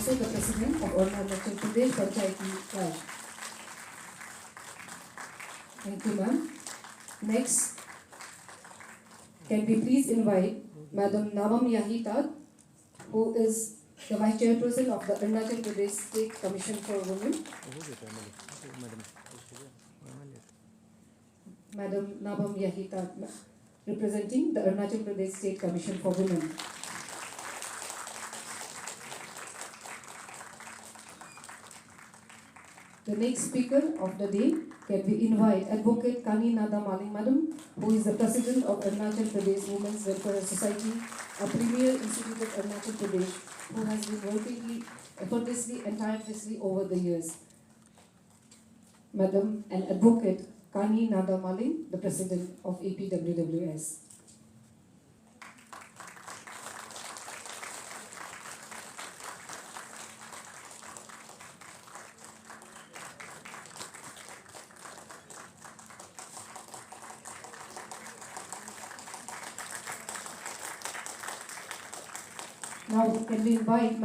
also the President of Arunachal Pradesh Panchayati Raj. Thank you, ma'am. Next, can we please invite Madam Navam Yahitad, who is the Vice Chairperson of the Arunachal Pradesh State Commission for Women. Madam Navam Yahitad, representing the Arunachal Pradesh State Commission for Women. The next speaker of the day, can we invite Advocate Kani Nada Maling Madam, who is the President of Arunachal Pradesh Women's Welfare Society, a premier institute of Arunachal Pradesh, who has been working effortlessly and tirelessly over the years. Madam and Advocate Kani Nada Maling, the President of APWWS. Now can we invite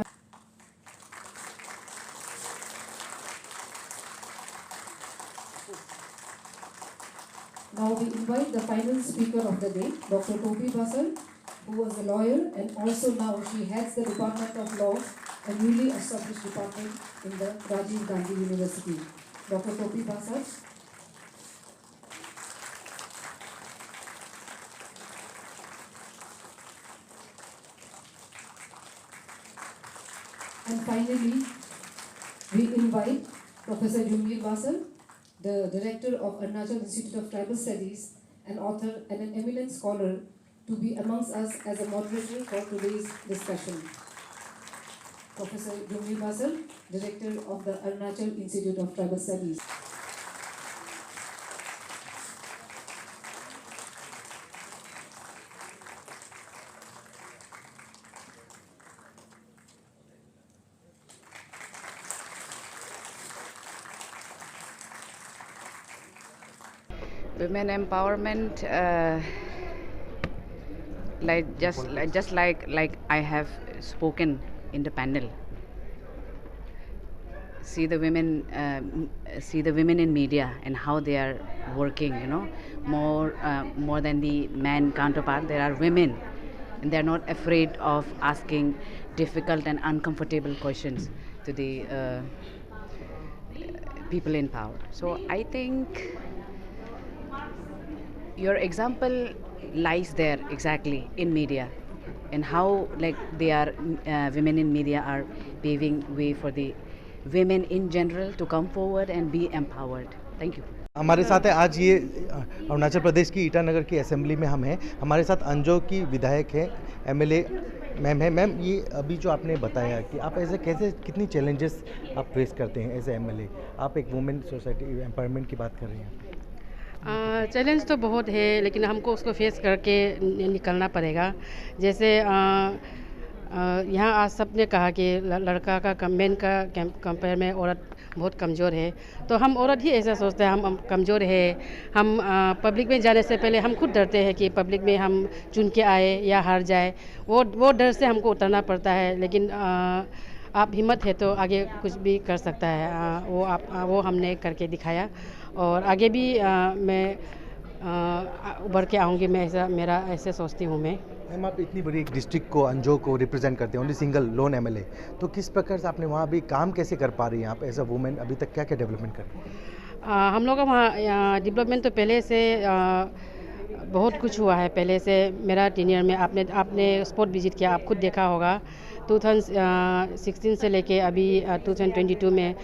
the final speaker of the day, Dr. Topi Basal, who was a lawyer and also now she heads the Department of Law, a newly established department in the Rajiv Gandhi University. Dr. Topi Basal. And finally, we invite Professor Jumir Basal, the Director of Arunachal Institute of Tribal Studies, an author and an eminent scholar, to be amongst us as a moderator for today's discussion. Professor Jumir Basal, Director of the Arunachal Institute of Tribal Studies. Women empowerment, just like I have spoken in the panel. See the women in media and how they are working. You know, more than the man counterpart, there are women, and they are not afraid of asking difficult and uncomfortable questions to the people in power. So I think your example lies there exactly in media, and how they are women in media are paving way for the women in general to come forward and be empowered. Thank you. हमारे साथ है आज ये अरुणाचल प्रदेश की ईटानगर की assembly में हम हैं। हमारे साथ अंजो की विधायक है, एमएलए मैम है। मैम, ये अभी जो आपने बताया कि आप ऐसे कैसे कितनी चैलेंजेस आप फेस करते हैं एज एमएलए, आप एक वुमेन सोसाइटी एम्पावरमेंट की बात कर रहे हैं। चैलेंज तो बहुत है, लेकिन हमको उसको फेस करके निकलना पड़ेगा। जैसे यहाँ आज सबने कहा कि लड़का का मेन का कंपेयर में औरत बहुत कमज़ोर है, तो हम औरत ही ऐसा सोचते हैं हम कमज़ोर है। हम पब्लिक में जाने से पहले हम खुद डरते हैं कि पब्लिक में हम चुन के आए या हार जाए, वो डर से हमको उतरना पड़ता है। लेकिन आप हिम्मत है तो आगे कुछ भी कर सकता है, वो हमने करके दिखाया, और आगे भी मैं उभर के आऊँगी। मेरा ऐसे सोचती हूँ मैं। मैम, आप इतनी बड़ी एक डिस्ट्रिक्ट को, अंजो को रिप्रेजेंट करते हैं, ओनली सिंगल लोन एमएलए, तो किस प्रकार से आपने वहाँ भी काम कैसे कर पा रही हैं आप एज अ वुमेन? अभी तक क्या क्या डेवलपमेंट कर रही हैं? हम लोग का वहाँ डेवलपमेंट तो पहले से बहुत कुछ हुआ है। पहले से मेरा टीनियर में आपने स्पॉट विजिट किया, आप खुद देखा होगा। 2016 से लेके अभी 2022 में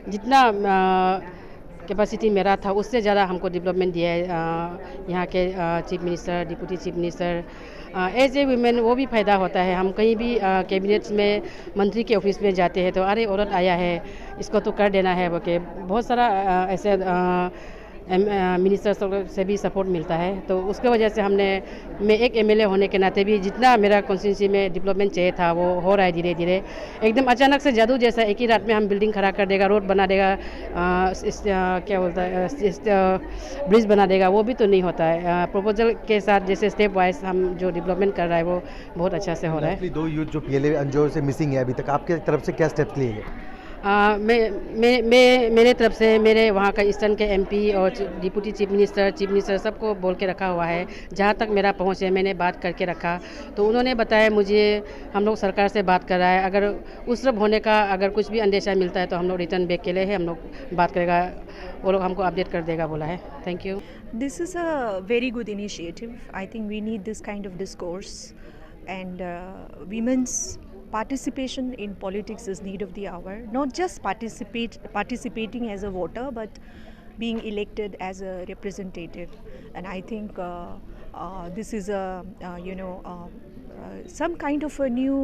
जितना कैपेसिटी मेरा था उससे ज़्यादा हमको डेवलपमेंट दिया है यहाँ के chief minister, deputy chief minister. As a women वो भी फ़ायदा होता है। हम कहीं भी कैबिनेट्स में मंत्री के ऑफिस में जाते हैं तो अरे औरत आया है, इसको तो कर देना है बोके बहुत सारा ऐसे मिनिस्टर से भी सपोर्ट मिलता है, तो उसके वजह से मैं एक एमएलए होने के नाते भी जितना मेरा कॉन्स्टिट्यूंसी में डेवलपमेंट चाहिए था वो हो रहा है धीरे धीरे। एकदम अचानक से जादू जैसा एक ही रात में हम बिल्डिंग खड़ा कर देगा, रोड बना देगा, क्या बोलता है, ब्रिज बना देगा, वो भी तो नहीं होता है। प्रपोजल के साथ जैसे स्टेप वाइज हम जो डेवलपमेंट कर रहा है वो बहुत अच्छा से हो रहा है। दो यूथ जो पीएलए अंजो से मिसिंग है अभी तक, आपके तरफ से क्या स्टेप्स लिए गए? मेरे तरफ से मेरे वहाँ का ईस्टर्न के एमपी और डिप्टी चीफ मिनिस्टर सबको बोल के रखा हुआ है। जहाँ तक मेरा पहुँच है मैंने बात करके रखा, तो उन्होंने बताया मुझे हम लोग सरकार से बात कर रहा है, अगर उस तरफ होने का अगर कुछ भी अंदेशा मिलता है तो हम लोग रिटर्न बैक के लिए हम लोग बात करेगा, वो लोग हमको अपडेट कर देगा बोला है। Thank you. This is a very good initiative. I think we need this kind of discourse, and women's participation in politics is need of the hour. Not just participating as a voter, but being elected as a representative. And I think this is a some kind of a new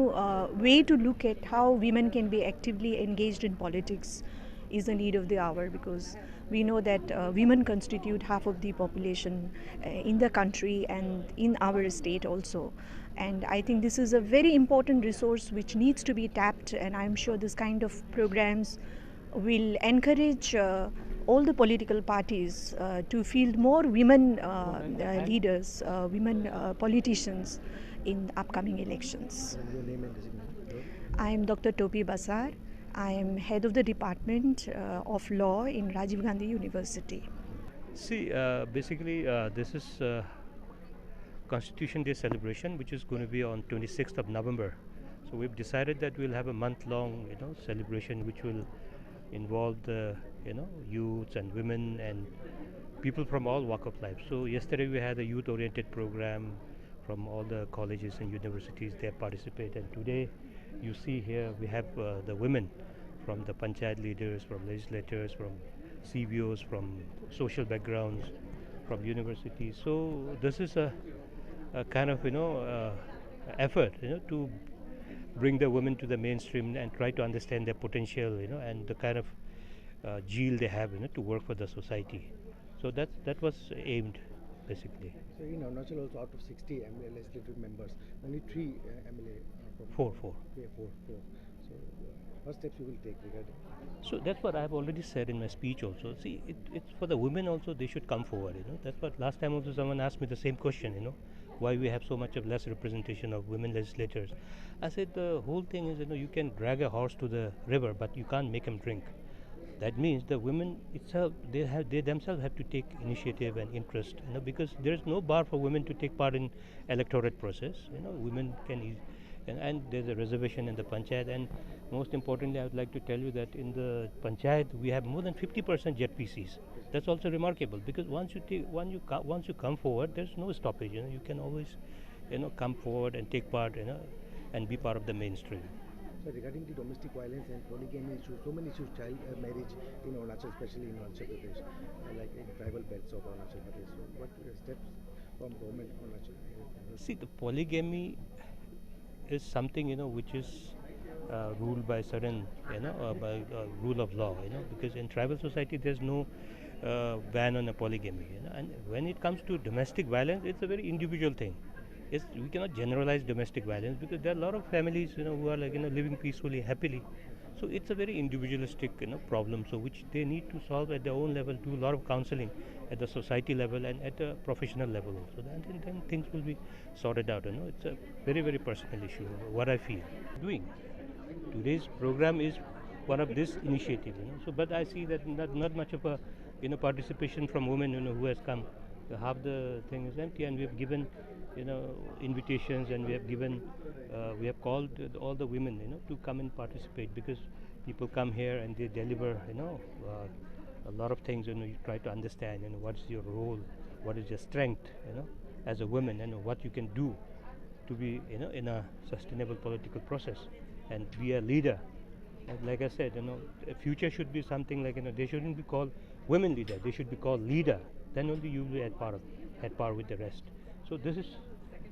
way to look at how women can be actively engaged in politics is the need of the hour, because we know that women constitute half of the population in the country and in our state also. And I think this is a very important resource which needs to be tapped, and I'm sure this kind of programs will encourage all the political parties to field more women leaders, women politicians in upcoming elections. Your name and designation? I am Dr. Topi Basar. I am head of the Department of Law in Rajiv Gandhi University. See, basically this is Constitution Day celebration, which is going to be on 26th of November. So we've decided that we'll have a month-long, celebration which will involve the, youths and women and people from all walk of life. So yesterday we had a youth-oriented program from all the colleges and universities. They participate, and today you see here we have the women from the panchayat leaders, from legislators, from CVOs, from social backgrounds, from universities. So this is a kind of effort to bring the women to the mainstream and try to understand their potential, and the kind of zeal they have, to work for the society. So that was aimed basically. So in Arunachal also, out of 60 legislative members, only 3 MLA from Four. Yeah, four. So what steps you will take regarding? So that's what I've already said in my speech also. See, it's for the women also, they should come forward, That's what last time also someone asked me the same question, why we have so much of less representation of women legislators. I said the whole thing is, you can drag a horse to the river, but you can't make him drink. That means the women itself, they themselves have to take initiative and interest, because there is no bar for women to take part in electorate process. Women can and there's a reservation in the panchayat, and most importantly I would like to tell you that in the panchayat we have more than 50% ZPCs. That's also remarkable, because once you come forward, there's no stoppage. You can always come forward and take part, and be part of the mainstream. So regarding the domestic violence and polygamy issues, so many issues, child marriage in Arunachal, especially in Arunachal Pradesh, like in tribal belts of Arunachal Pradesh. So what steps from government Arunachal? See, the polygamy is something which is ruled by certain by rule of law, because in tribal society there's no ban on a polygamy, and when it comes to domestic violence, it's a very individual thing. We cannot generalize domestic violence, because there are a lot of families who are living peacefully, happily. So it's a very individualistic problem, so which they need to solve at their own level, do a lot of counseling at the society level and at the professional level also. Then things will be sorted out. It's a very, very personal issue, what I feel. Today's program is one of this initiative, So, but I see that not much of a participation from women, who has come. Half the thing is empty, and we have given invitations, and we have called all the women to come and participate, because people come here and they deliver a lot of things. You try to understand what's your role, what is your strength as a woman, and what you can do to be in a sustainable political process and be a leader. And like I said, a future should be something like they shouldn't be called women leader, they should be called leader. Then only you will be at par with the rest. So this is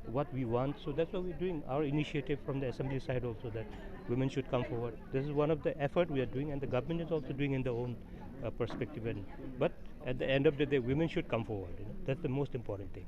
what we want. So that's what we're doing. Our initiative from the assembly side also, that women should come forward. This is one of the effort we are doing, and the government is also doing in their own perspective. But at the end of the day, women should come forward. That's the most important thing.